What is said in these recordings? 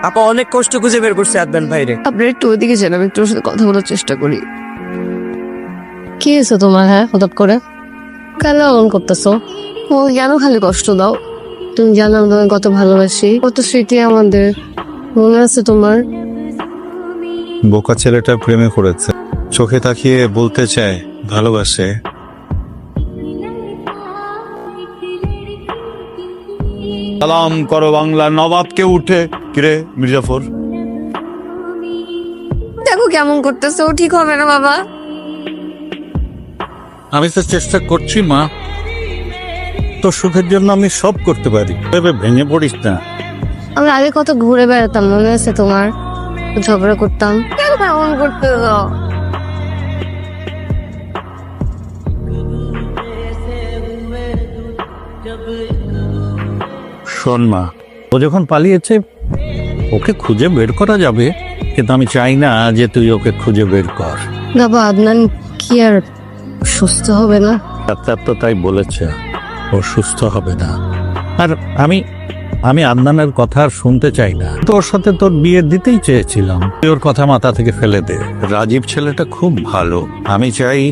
আপা অনেক কষ্ট খুঁজে বের করছে আদনান ভাইরে। আপনার একটু ওইদিকে যান, আমি তোর সাথে কথা বলার চেষ্টা করি। কি হয়েছে তোমার? হ্যাঁ, হঠাৎ করে কেন এমন করতেছো? ও কেন খালি কষ্ট দাও? তুমি জানো আমি তোমাকে কত ভালোবাসি, কত স্মৃতি আমাদের, মনে আছে তোমার? বোকা ছেলেটা প্রেমে পড়েছে, চোখে তাকিয়ে বলতে চায় ভালোবাসে। সালাম করো বাংলা নবাবকে উঠে। কিরে মির্জাফর, দেখো কেমন করতেছো, ঠিক হবে না বাবা। আমি তো চেষ্টা করছি মা, তোর সুখের জন্য আমি সব করতে পারি, তবে ভেঙে পড়িস না। আমরা আগে কত ঘুরে বেড়াতাম, মনে আছে তোমার? ঝগড়া করতাম, কেন এমন করতেছো? শোন মা, ও যখন পালিয়েছে ওকে খুঁজে বের করা যাবে, কিন্তু আমি চাই না যে তুই ওকে খুঁজে বের কর। বাবা আদনান কি আর সুস্থ হবে না? ডাক্তার তো তাই বলেছে, ও সুস্থ হবে না। আর আমি আদনানের কথা আর শুনতে চাই না। তোর সাথে তোর বিয়ে দিতেই চেয়েছিলাম, তুই ওর কথা মাথা থেকে ফেলে দে। রাজীব ছেলেটা খুব ভালো, আমি চাই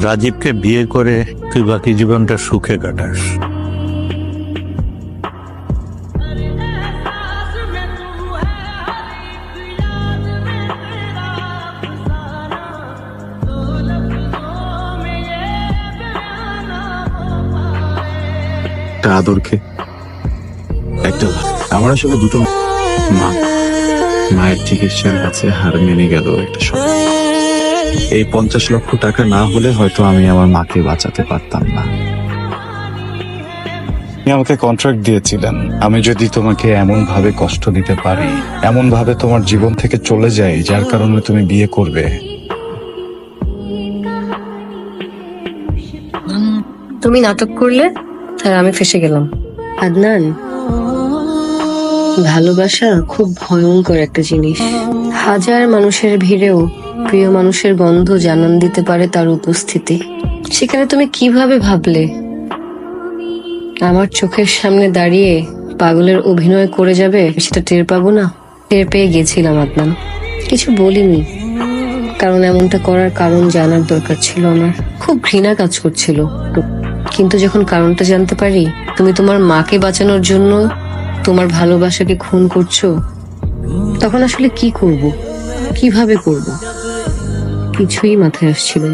রাজীবকে বিয়ে করে তুই বাকি জীবনটা সুখে কাটাস। একটা আদরকে একটা আমার আসলে দুটো মা, মায়ের চিকিৎসার কাছে হার মেনে গেল একটা সময়। এই 50 লক্ষ টাকা না হলে হয়তো আমি আমার মাকে বাঁচাতে পারতাম না। আপনি আমাকে কন্ট্রাক্ট দিয়েছিলেন, আমি যদি তোমাকে এমন ভাবে কষ্ট দিতে পারি, এমন ভাবে তোমার জীবন থেকে চলে যাই যার কারণে তুমি বিয়ে করবে। তুমি নাটক করলে আর আমি ফেসে গেলাম। আদনান, ভালোবাসা খুব ভয়ঙ্কর একটা জিনিস। হাজার মানুষের ভিড়েও প্রিয় মানুষের গন্ধ জানান দিতে পারে তার উপস্থিতি। সেখানে তুমি কিভাবে ভাবলে আমার চোখের সামনে দাঁড়িয়ে পাগলের অভিনয় করে যাবে সেটা টের পাবো না? টের পেয়ে গেছিলাম আদনান, কিছু বলিনি, কারণ এমনটা করার কারণ জানার দরকার ছিল আমার। খুব ঘৃণা কাজ করছিল, কিন্তু যখন কারণটা জানতে পারি তুমি তোমার মাকে বাঁচানোর জন্য তোমার ভালোবাসাকে খুন করছো, তখন আসলে কি করব, কিভাবে করব, কিছুই মাথায় আসছিল না।